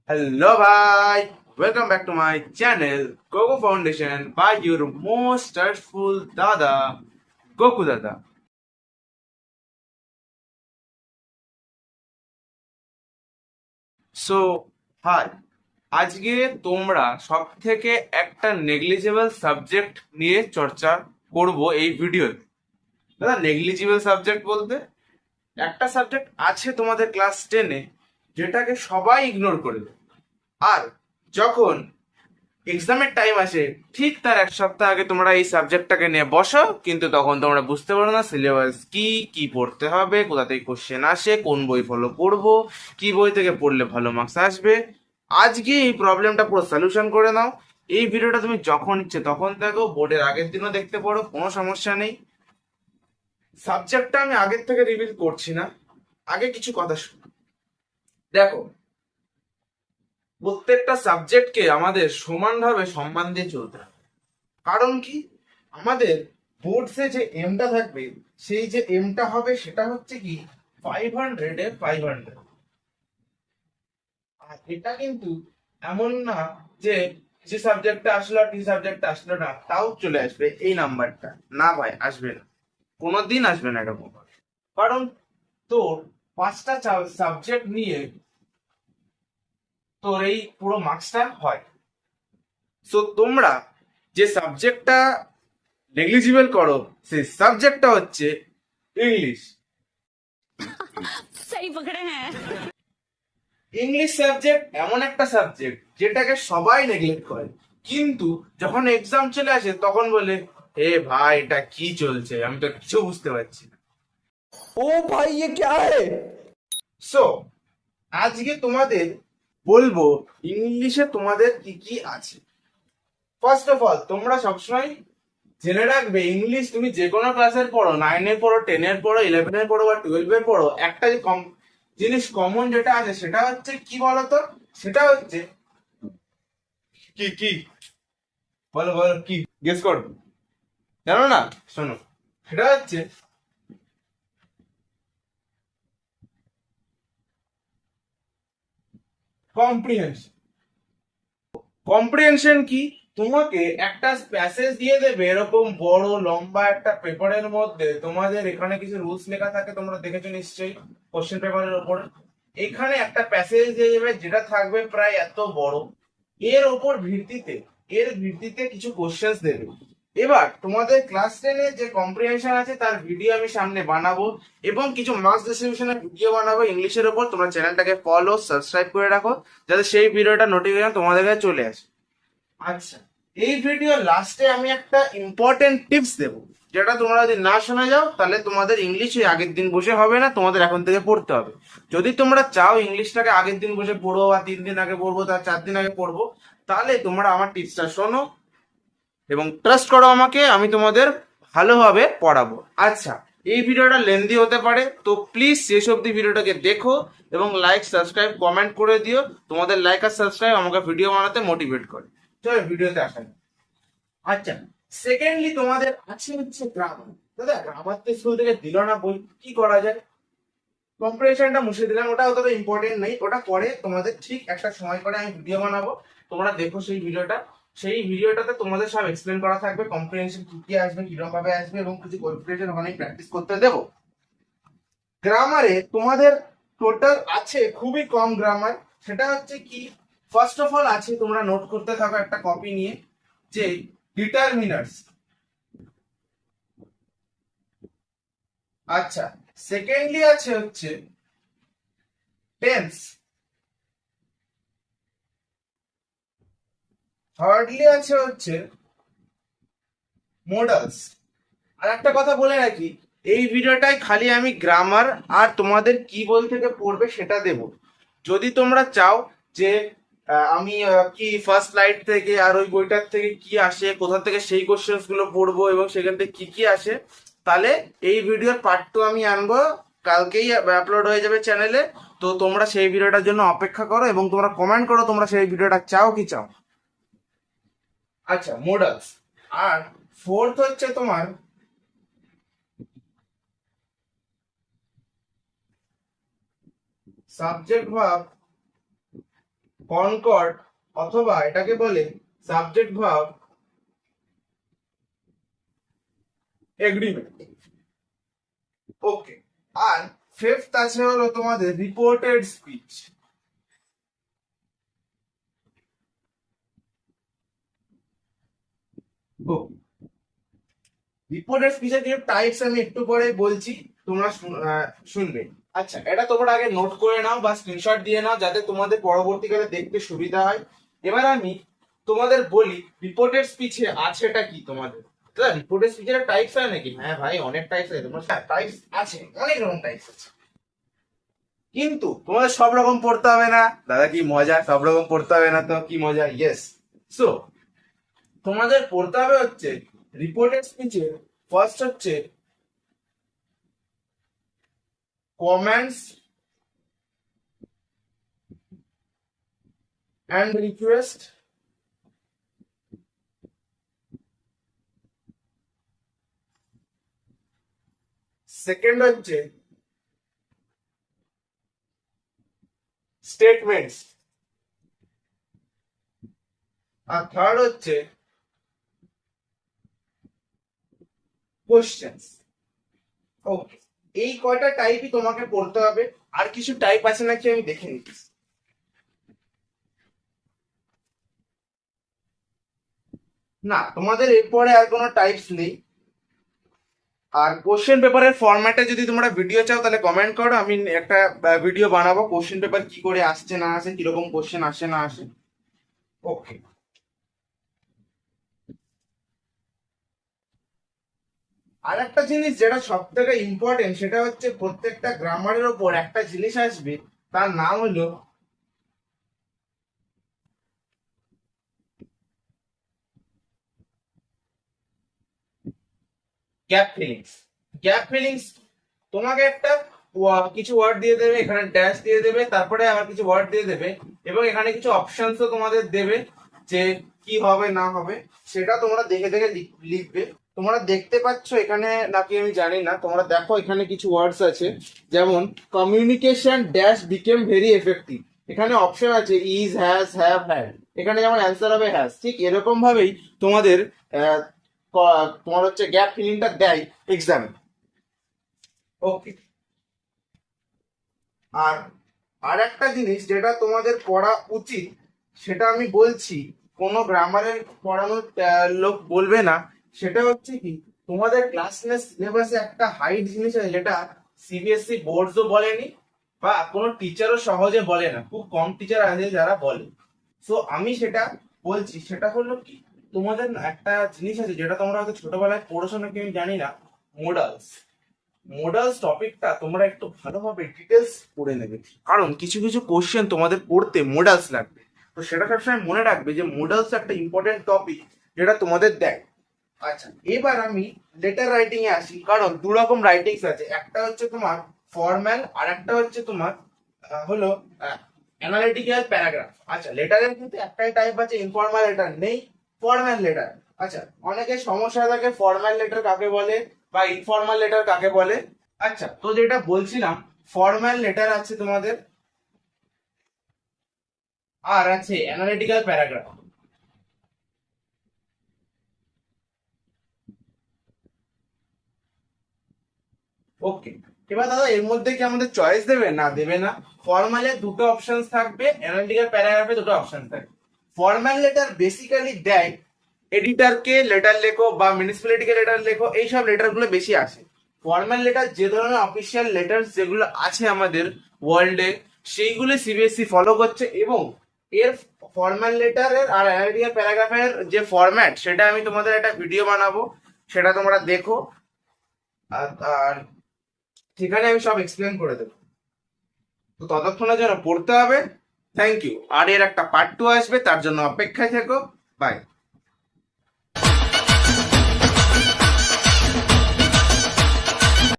Hello, bye. Welcome back to my channel, Coco Foundation by your most trustful Dada, Goku Dada. So hi, আজকে তোমরা সব থেকে একটা negligible subject নিয়ে চর্চা করব এই ভিডিওতে। দাদা, নেগলিজেবল সাবজেক্ট বলতে একটা সাবজেক্ট আছে তোমাদের ক্লাস 10-এ যেটাকে সবাই ইগনোর করে দেয়। আর যখন এক্সামের টাইম আসে ঠিক তার এক সপ্তাহ আগে তোমরা এই সাবজেক্টটাকে নিয়ে বসো, কিন্তু তখন তোমরা বুঝতে পারো না সিলেবাস কি কি পড়তে হবে, কোথা থেকে কোশ্চেন আসে, কোন বই ফলো করবো, কি বই থেকে পড়লে ভালো মার্কস আসবে। আজকে এই প্রবলেমটা পুরো সলিউশন করে নাও। এই ভিডিওটা তুমি যখন ইচ্ছে তখন দেখো, বোর্ডের আগের দিনও দেখতে পারো, কোনো সমস্যা নেই। সাবজেক্টটা আমি আগের থেকে রিভিল করছি না, আগে কিছু কথা শুনো। দেখো, প্রত্যেকটা সাবজেক্টকে আমাদের সমানভাবে সম্মান দিয়ে চলতে হবে। কারণ কি, আমাদের বোর্ডসে যে এমটা থাকবে, সেই যে এমটা হবে সেটা হচ্ছে কি 500-এ 500। আর এটা কিন্তু এমন না যে যে সাবজেক্টটা আসলো আর টি সাবজেক্টটা আসলো না তাও চলে আসবে এই নাম্বারটা। না ভাই, আসবে না, কোনোদিন আসবে না এরকম। কারণ তোর পাঁচটা সাবজেক্ট নিয়ে তোর এই পুরো মার্কসটা হয়। সো তোমরা যে সাবজেক্টটা নেগলিজিবল করো, সেই সাবজেক্টটা হচ্ছে ইংলিশ। सही पकड़े हैं। ইংলিশ সাবজেক্ট এমন একটা সাবজেক্ট যেটাকে সবাই নেগলেক্ট করে, কিন্তু যখন এক্সাম চলে আসে তখন বলে, এ ভাই এটা কি চলছে, আমি তো কিছু বুঝতে পারছি না। ओ भाई ये क्या है। সো আজকে তোমাদের বলবো ইংলিশে তোমাদের কি কি আছে। ফার্স্ট অফ অল, তোমরা সবসময় জেনে রাখবে, ইংলিশ তুমি যে কোনো ক্লাসের পড়ো, 9-এ পড়ো, 10-এর পড়ো, 11-এর পড়ো বা 12-এর পড়ো, একটা যে জিনিস কমন যেটা আছে সেটা হচ্ছে কি বলতো, সেটা হচ্ছে কি কি বলো বলো, কি গেস করো, জানো না? শোনো, সেটা হচ্ছে কম্প্রিহেনশন। কম্প্রিহেনশন কি, তোমাকে একটা প্যাসেজ দিয়ে দেবে এরকম বড় লম্বা একটা পেপারের মধ্যে, তোমাদের এখানে কিছু রুলস লেখা থাকে, তোমরা দেখেছো নিশ্চয়ই কোশ্চেন পেপারের উপর। এখানে একটা প্যাসেজ দিয়ে দেবে যেটা থাকবে প্রায় এত বড়, এর ওপর ভিত্তিতে কিছু কোশ্চেন্স দেবে। এবার তোমাদের ক্লাস 10-এ যে কম্প্রিহেনশন আছে তার ভিডিও আমি সামনে বানাবো, এবং কিছু মার্কস ডিস্ট্রিবিউশনের ভিডিও বানাবো ইংলিশের উপর। তোমরা চ্যানেলটাকে ফলো সাবস্ক্রাইব করে রাখো যাতে সেই ভিডিওটা নোটিফিকেশন তোমাদের কাছে চলে আসে। আচ্ছা, এই ভিডিও লাস্টে আমি একটা ইম্পর্টেন্ট টিপস দেবো, যেটা তোমরা যদি না শোনা যাও তাহলে তোমাদের ইংলিশ ওই আগের দিন বসে হবে না, তোমাদের এখন থেকে পড়তে হবে। যদি তোমরা চাও ইংলিশটাকে আগের দিন বসে পড়ো, বা 3 দিন আগে পড়বো, তার 4 দিন আগে পড়বো, তাহলে তোমরা আমার টিপসটা শোনো এবং ট্রাস্ট করো আমাকে, আমি তোমাদের ভালোভাবে পড়াবো। আচ্ছা, এই ভিডিওটা লেন্দি হতে পারে, তো প্লিজ শেষ অব্দি ভিডিওটাকে দেখো এবং লাইক সাবস্ক্রাইব কমেন্ট করে দিও। তোমাদের লাইক আর সাবস্ক্রাইব আমাকে ভিডিও বানাতে মোটিভেট করে। চলো ভিডিওতে আসা যাক। আচ্ছা, সেকেন্ডলি তোমাদের আছে হচ্ছে গ্রামার। দাদা, গ্রামার তো স্কুল থেকে দিল না বই, কি করা যায়? কম্প্রিহেনশনটা মুছে দিলাম, ওটা অতটা ইম্পর্টেন্ট নেই, ওটা পরে তোমাদের ঠিক একটা সময় করে আমি ভিডিও বানাবো, তোমরা দেখো সেই ভিডিওটা। সেই ভিডিওটাতে তোমাদের সব এক্সপ্লেন করা থাকবে, কম্প্রিহেনশন কি কি আসবে, কিরকম ভাবে আসবে, এবং কিছু কোএফিসিয়েন্ট ওখানে প্র্যাকটিস করতে দেবো। গ্রামারে তোমাদের টোটাল আছে খুবই কম গ্রামার, সেটা হচ্ছে কি, ফার্স্ট অফ অল আছে, তোমরা নোট করতে থাকো একটা কপি নিয়ে, যে ডিটারমিনার্স। আচ্ছা, সেকেন্ডলি আছে হচ্ছে টেন্স। থার্ডলি আছে হচ্ছে মডালস। আর একটা কথা বলে রাখি, এই ভিডিওটায় খালি আমি গ্রামার আর তোমাদের কি বই থেকে পড়বে সেটা দেব। যদি তোমরা চাও যে আমি কি ফার্স্ট লাইট থেকে আর ওই বইটার থেকে কি আসে, কোথা থেকে সেই কোশ্চেন্স গুলো পড়বো এবং সেখান থেকে কি কি আসে, তাহলে এই ভিডিওর পার্ট 2 আমি আনবো, কালকেই আপলোড হয়ে যাবে চ্যানেলে। তো তোমরা সেই ভিডিওটার জন্য অপেক্ষা করো এবং তোমরা কমেন্ট করো তোমরা সেই ভিডিওটা চাও কি চাও। আচ্ছা, মোডালস। আর ফোর্থ হচ্ছে তোমার সাবজেক্ট ভার্ব কনকর্ড অথবা এটাকে বলে সাবজেক্ট ভার্ব এগ্রিমেন্ট। ওকে, আর ফিফথ আছে হলো তোমাদের রিপোর্টেড স্পিচ। রিপোর্টেড স্পিচের কিছু টাইপস আমি একটু পরে বলছি, তোমরা শুনবে। আচ্ছা, এটা তোমরা আগে নোট করে নাও বা স্ক্রিনশট দিয়ে নাও যাতে তোমাদের পরবর্তীকালে দেখতে সুবিধা হয়। এবার আমি তোমাদের বলি রিপোর্টেড স্পিচে আছেটা কি তোমাদের। রিপোর্টেড স্পিচের টাইপস হয় নাকি? হ্যাঁ ভাই, অনেক টাইপস আছে, তোমার টাইপস আছে, অনেক রকম টাইপস আছে, কিন্তু তোমাদের সব রকম পড়তে হবে না। দাদা কি মজা, সব রকম পড়তে হবে না তো কি মজা। ইয়েস, সো তোমাদের পড়তে হবে হচ্ছে রিপোর্টেড স্পিচে ফার্স্ট হচ্ছে কমেন্টস অ্যান্ড রিকোয়েস্ট, সেকেন্ড হচ্ছে স্টেটমেন্টস, আর থার্ড হচ্ছে কোশ্চেন্স। ওকে, এই কয়টা টাইপই তোমাকে পড়তে হবে। আর কিছু টাইপ আছে নাকি আমি দেখে নিচ্ছি। না, তোমাদের এরপরে আর কোনো টাইপস নেই। আর কোশ্চেন পেপারের ফরম্যাটে যদি তোমরা ভিডিও চাও তাহলে কমেন্ট করো, আমি একটা ভিডিও বানাবো কোশ্চেন পেপার কি করে আসছে না আসে, কিরকম কোশ্চেন আসে না আসে। ওকে, আর একটা জিনিস যেটা সব থেকে ইম্পর্টেন্ট সেটা হচ্ছে প্রত্যেকটা গ্রামারের ওপর একটা জিনিস আসবে, তার নাম হলো গ্যাপ ফিলিংস। গ্যাপ ফিলিংস তোমাকে একটা কিছু ওয়ার্ড দিয়ে দেবে, এখানে ড্যাশ দিয়ে দেবে, তারপরে আবার কিছু ওয়ার্ড দিয়ে দেবে, এবং এখানে কিছু অপশনসও তোমাদের দেবে যে কি হবে না হবে, সেটা তোমরা দেখে দেখে লিখবে। তোমরা দেখতে পাচ্ছ এখানে নাকি আমি জানি না, তোমরা দেখো এখানে কিছু ওয়ার্ডস আছে, যেমন communication dash became very effective. এখানে অপশন আছে ইজ, হ্যাজ, হ্যাভ, হ্যাড। এখানে যেমন অ্যান্সার হবে হ্যাজ, ঠিক এরকম ভাবেই তোমাদের তোমার হচ্ছে গ্যাপ ফিলিংটা দেয় এক্সামে। ওকে, আর আর একটা জিনিস যেটা তোমাদের পড়া উচিত সেটা আমি বলছি, কোনো গ্রামারের পড়ানোর লোক বলবে না, সেটা হচ্ছে কি তোমাদের ক্লাস সিলেবাসে একটা হাইট জিনিস আছে যেটা সিবিএসসি বোর্ডসও বলেনি বা কোনো টিচারও সহজে বলে না, খুব কম টিচার আছে যারা বলে। সো আমি সেটা বলছি, সেটা হলো কি তোমাদের না একটা জিনিস আছে যেটা তোমরা হয়তো ছোটবেলায় পড়েছো নাকি আমি জানি না, মোডালস। মোডালস টপিকটা তোমরা একটু ভালোভাবে ডিটেলস পড়ে নেবে, কারণ কিছু কিছু কোশ্চেন তোমাদের পড়তে মোডালস লাগবে। তো সেটা সবসময় মনে রাখবে যে মোডালস একটা ইম্পর্টেন্ট টপিক যেটা তোমাদের দেয়। আচ্ছা, এবার আমি লেটার রাইটিং এ আসি, কারণ দু রকম রাইটিংস আছে, একটা হচ্ছে তোমার ফর্ম্যাল আর একটা হচ্ছে তোমার হলো অ্যানালিটিক্যাল প্যারাগ্রাফ। আচ্ছা, লেটারের কিন্তু একটাই টাইপ আছে, ইনফর্মাল লেটার নেই, ফর্ম্যাল লেটার। আচ্ছা, অনেকের সমস্যা থাকে ফর্ম্যাল লেটার কাকে বলে বা ইনফর্মাল লেটার কাকে বলে। আচ্ছা, তো যেটা বলছিলাম, ফর্ম্যাল লেটার আছে তোমাদের, আর আছে অ্যানালিটিক্যাল প্যারাগ্রাফ। ওকে, এবার দাদা এর মধ্যে কি আমাদের চয়েস দেবে? না, দেবে না। ফর্মালে দুটো অপশন থাকবে, অ্যানালিটিক্যাল প্যারাগ্রাফে দুটো অপশন থাকবে। ফর্মাল লেটার বেসিক্যালি দেয় এডিটরকে লেটার লেখো বা মিউনিসিপ্যালিটিকে লেটার লেখো, এইসব লেটারগুলো বেশি আসে। ফর্মাল লেটার যে ধরনের অফিসিয়াল লেটার যেগুলো আছে আমাদের ওয়ার্ল্ডে, সেইগুলো সিবিএসসি ফলো করছে, এবং এর ফর্মাল লেটারের আর অ্যানালিটিক্যাল প্যারাগ্রাফের যে ফরম্যাট সেটা আমি তোমাদের একটা ভিডিও বানাবো, সেটা তোমরা দেখো। আর সেখানে আমি সব এক্সপ্লেন করে দেবো। তো ততক্ষণের জন্য পড়তে হবে। Thank you. আর এর একটা পার্ট 2 আসবে, তার জন্য অপেক্ষায় থেকো। বাই।